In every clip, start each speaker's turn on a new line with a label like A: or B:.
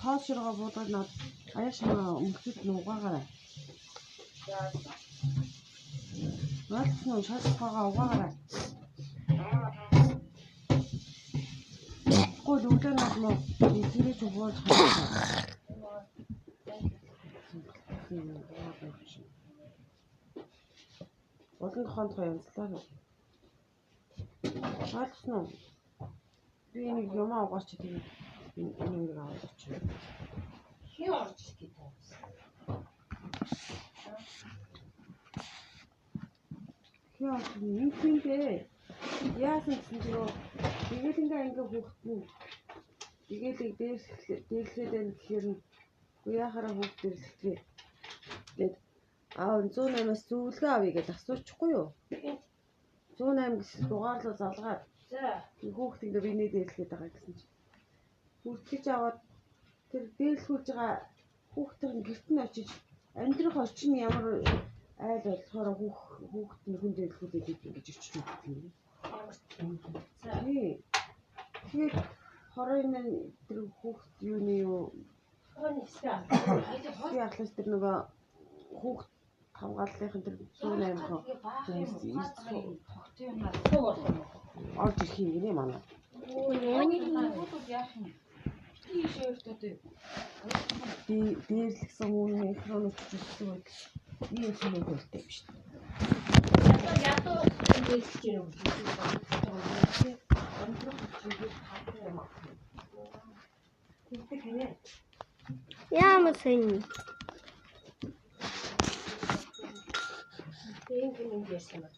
A: тоос ширгаа буудаад над аяшмаа өмсөд нугаагаарай. Наадсан шалхагаа угаагаарай. Гол үлэн наа тэрэж угааж хаа. Олон хонд янзлаа. Наадсан уу? Би нэг юм угаач тийм энэ аваад очив.
B: Хий орж ирэх гэдэг.
A: Яа, энэ хинбэ? Яасан гэсэн чинь тэгээд ингээ хүүхдэн тэгээд дээрлэхэд байх гэхээр нь яхаараа хүүхд дээрлэхээ. Тэгээд 108-аас зөвлөгөө авъя гэж асуучихгүй юу? 108 гэсэн дугаарлуу залгаад.
B: За.
A: Хүүхд ингээ биенээ дээрлэхэд байгаа гэсэн чинь. Хүүхдэж аваад тэр дээрлэхүүлж байгаа хүүхдийн гэрт нь очиж амьдрах орчин ямар айл болохоор хүүхд нь хүн дээрлэхүүлээд ингэж өчч өгдөг юм. Тэгээд хоройн тэр хүүхд юуны юу яахлаас тэр нөгөө хүүхд хамгааллынхын тэр 108 орж ирэх юм гинэ манай.
B: Яах юм?
A: Дээрлэгсэн хүн экран өччихсэн үед ийм зүйл хэлдэг юм шүү дээ.
B: Ядуу дээрлэж юм.
C: Ямар сайн.
B: Тэнгэн ярьсан ба.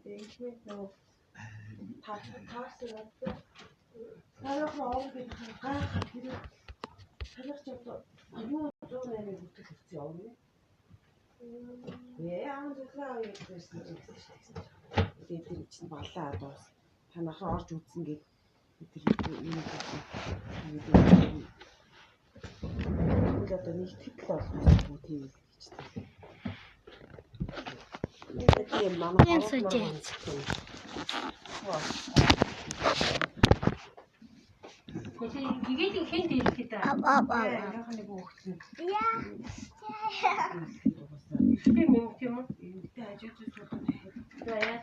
A: Тэнгэн нөө таарсан одоо тарахаа овгод гайхах хэрэг тарах ч одоо юу 108-ыг бүтгэх хэвчээ овно. Яа зөвхөн ярьсан ч гэсэн шүү дээ. Тэгээд тэр чинь балаа дуус. Танахаа орж үзсэн гээд тэр юм гэдэг. Үгүй одоо нэг тэтгэл олох тийм гэж байна. Тийм манай
B: Гэтэл хэн дээрлэхэд
A: яах нэг хүүхэд нь. Би мөнгө юм уу? Эндээ ажиж суудаг.
B: За яа.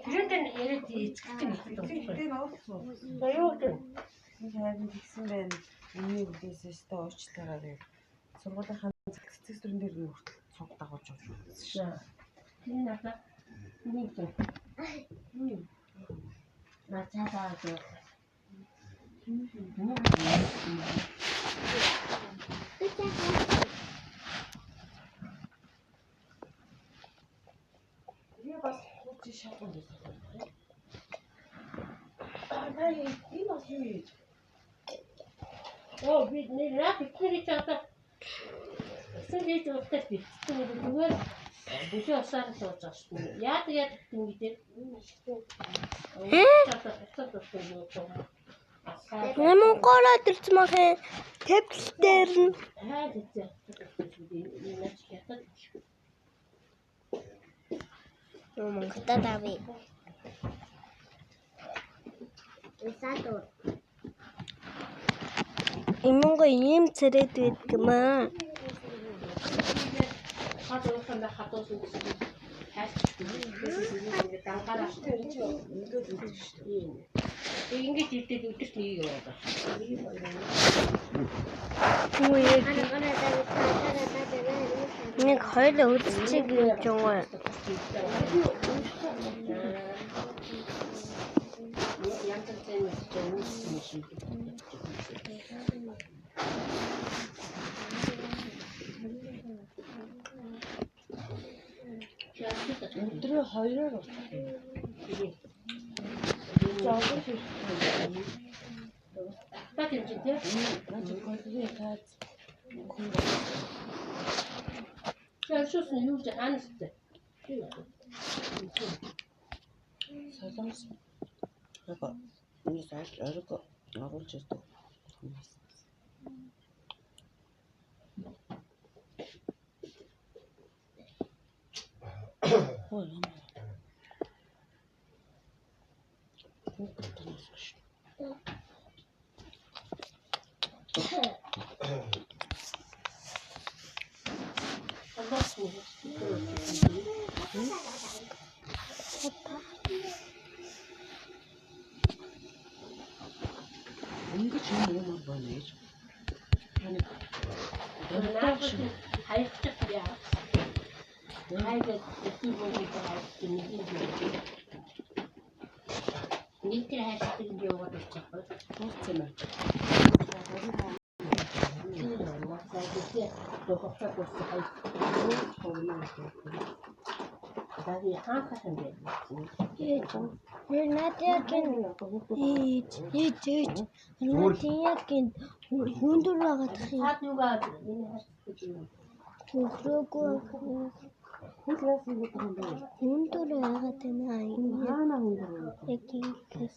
B: Тэрэн яриад эцэгтэй
A: уулзсан.
B: Аюул дээ.
A: Энэ хайрын тэгсэн байна. Миний үлээсээс тэ уучлаарай гэж. Сургуулийн цэцэг дүрэн дээр нь хүртэл цуг дагуулж явж байсан.
B: Энэ надад нэг юм. Нацаалаа гэж.
A: Я бас хууч шалган гэж байна. Ай, энэ бас юу?
B: Оо, би нэрээ битгий чата. Сэвэж уутаж битсэн зүгээр бүлээ усаар сууж байгаа шүү дээ. Яа тэгээд ингэж
C: Нэмэн голоод ирсэн махын таблет дээр нь Монгол дави. Эсадор. Имонго ийм цэрэд байдаг юм аа.
B: хатуусан хатуусан хайрч дангараа
A: Ингээд үлдэж шүү дээ.
B: ингэж ивдээд өдөрт нэг яваад байна.
C: Нэг хоёул үлдчихийг гэж байгаа.
A: Өдрөө 2-оор Жаахан шүү.
B: Бат юм чинь тийм.
A: Наач гол
B: Шүүсэн юу ч анастай.
A: Солонгос. Яга. Энэ саш арга оруулж ирдэг. Ингэж юм байна гэж.
B: Хайрцаг яа. Хайрцаг тиймээ байгаа нэг тэр хайрцаг юм яваад ирчих бай.
A: Хөөцөн үү.
B: Даги хаахсан бэ.
C: Ер надягийн ийж надягийн хүндөр байгаад юм.
B: Хаад юугаа энэ хайрцаг юм.
C: Хөөрөөгүй
A: Хүлээс нэг юм байна.
C: хүндөр байгаад байна.
A: Хаана хүндэр вэ?
C: Яг ингэс.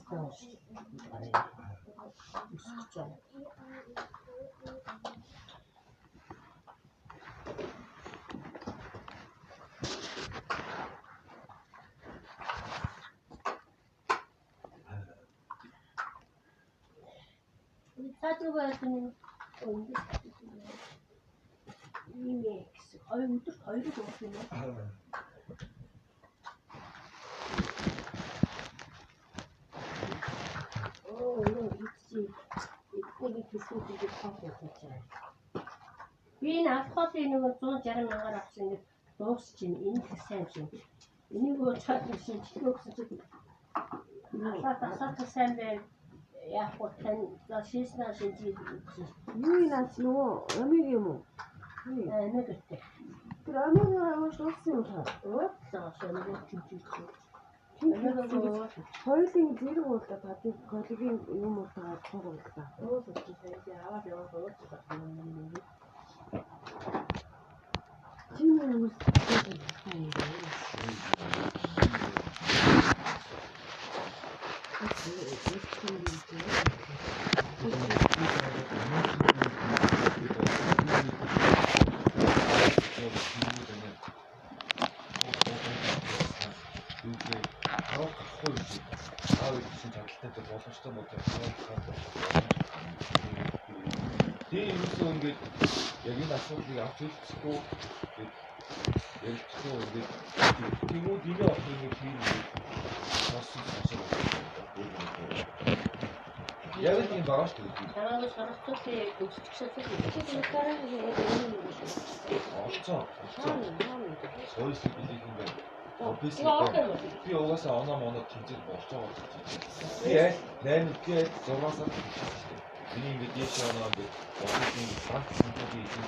B: Цаатуугаа энэ өдөрт хоёрыг уух юм уу? Би энэ алхахын нэг 160 мянгаар авсан ингэ дуусч ин энэ их сайн юм. Энийг уучаад шин чихлөөгсөн чинь асаата сайн бай. Яг гоо тань за шийснаа шинжиж үзсэн.
A: Юу наас нөгөө амиг юм уу?
B: Нэг гэдэг.
A: Тэр амиг аваад дууссан юм хаа.
B: Ууцаа нэг чинчиж.
A: Хоёулын зэрэг уулда татыг коллегийн юм уу таа цог уулда.
B: Аваад яваад ууцаа.
A: Тийм юм уу?
D: ингээд яг энэ асуудлыг авч хэлчихгүй ярилцсан ингээд тиймүүд энэ авах нэг тийм сонсож яг л юм байгаа шүү дээ.
B: Танаас харахтуушээ гүйцэтгэсэн
D: Олцоо. Сойс гэдэг юм байна. Би угаасаа оноо моноо тэмцэл болж байгаа гэж байна. Би 8-д 6-аас миний ингээд дэш оноо ингээд офисын банк санхүүгийн эзэн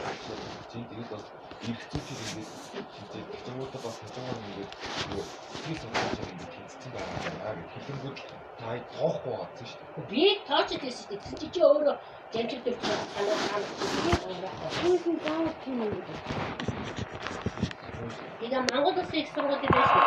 D: тэгээд бас эргэцүүчид ингээд тэмцэл гэрчмүүдээ бас хажуугаар ингээд сэтгэл судлаач ингээд тэмцсэн байгаа гэх хэлэнгүүд та тоохгүй байгаа шүү дээ.
B: Би тоочд байсан шүү дээ. Чи өөрөө жанчиг дээр танаа
A: Үүний заавал тийм юм.
B: ида Монгол улсын их сургуулийн байсан.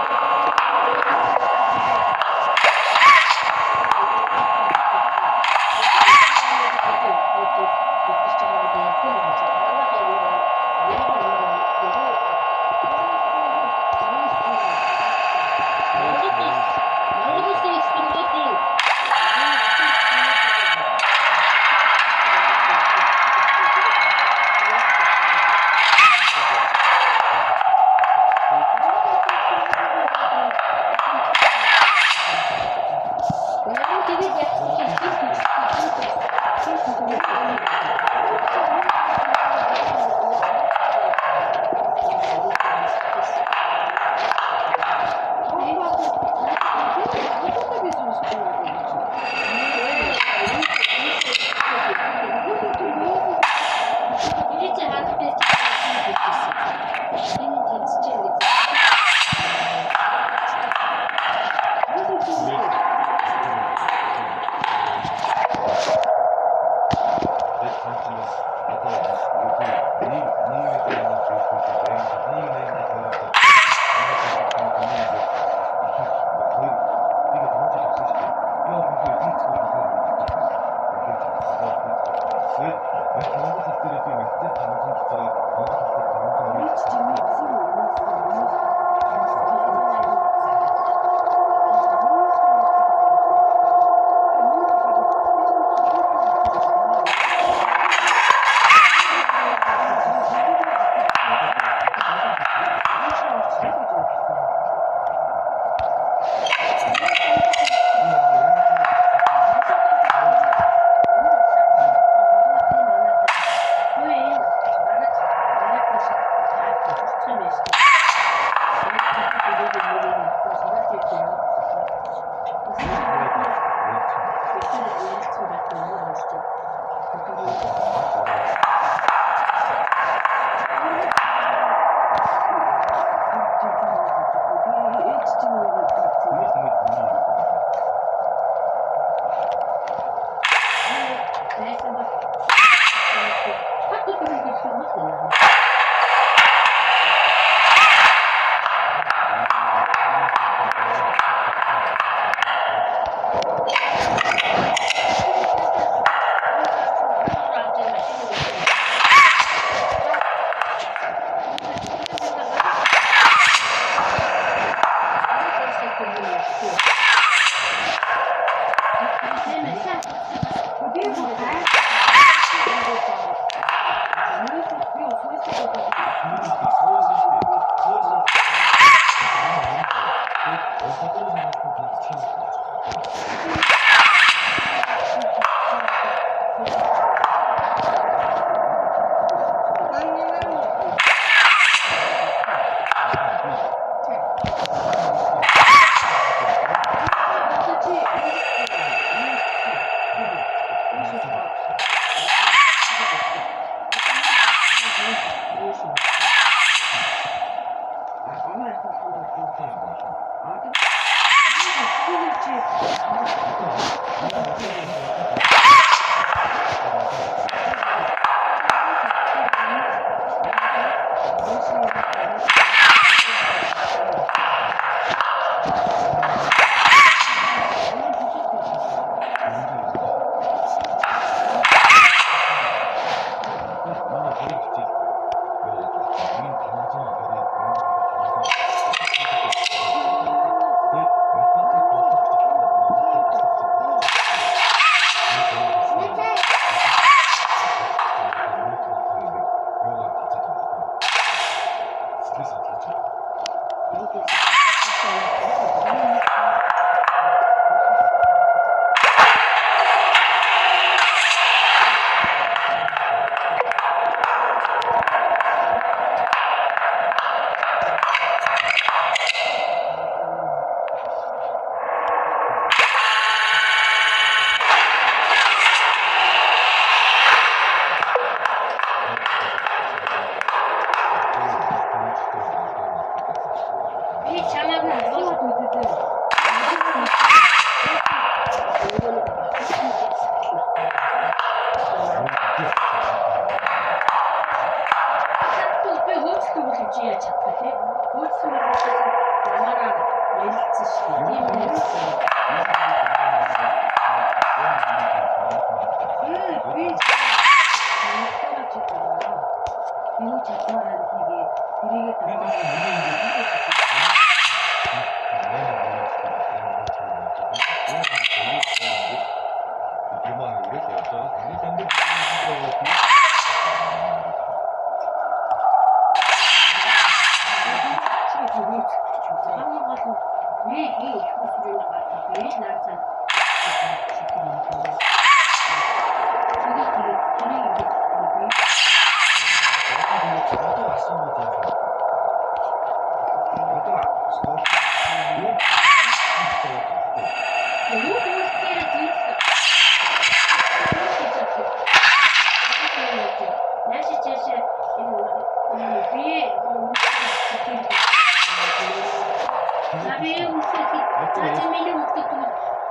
B: Sabi yung sa 1 million, 2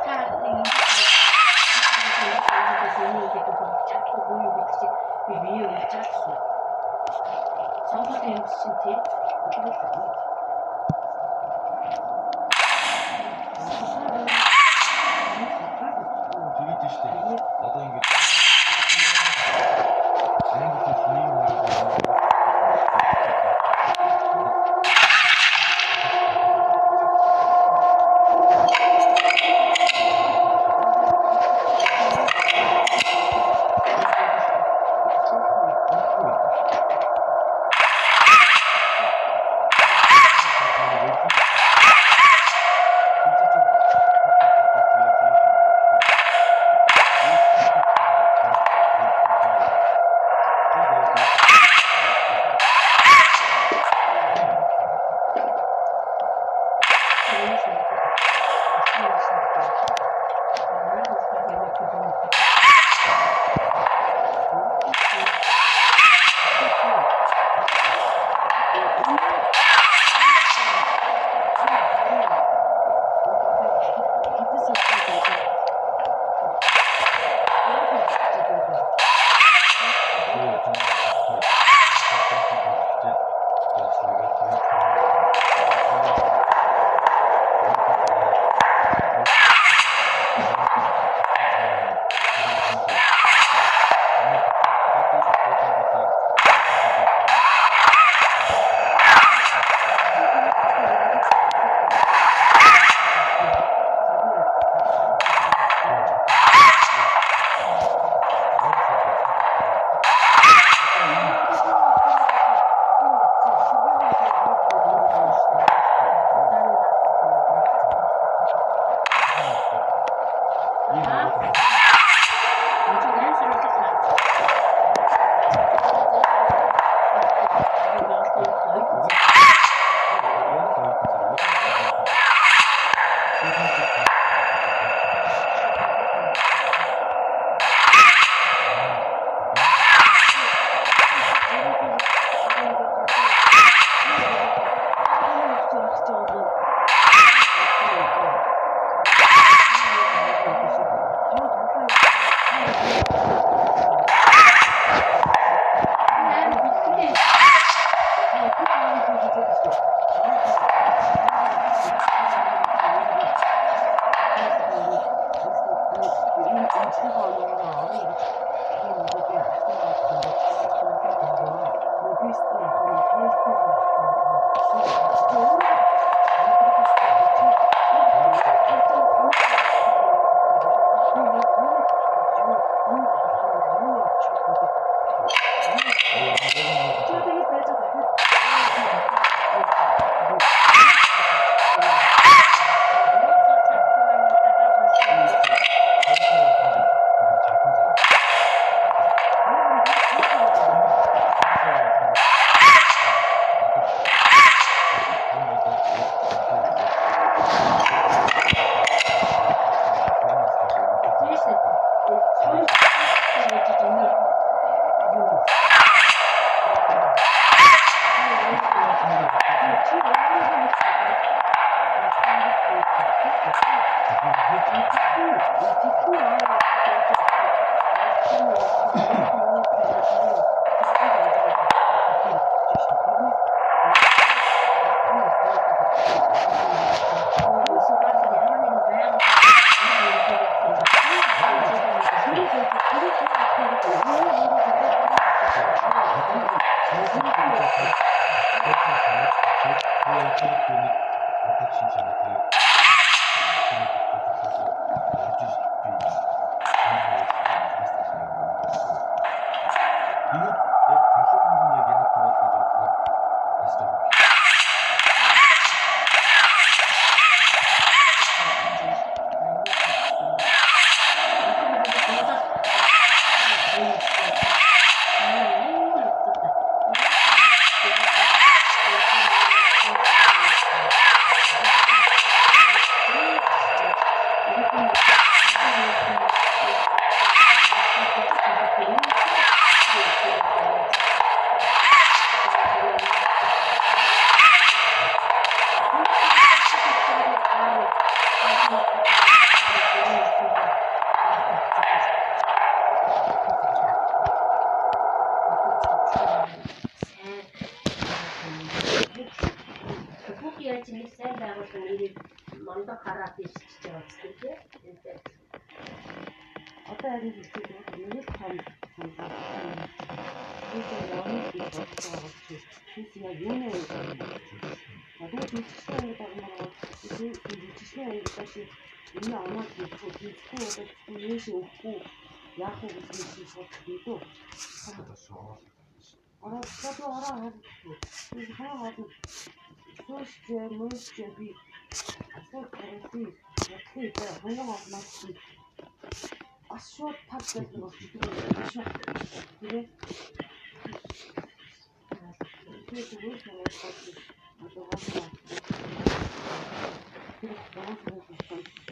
B: ta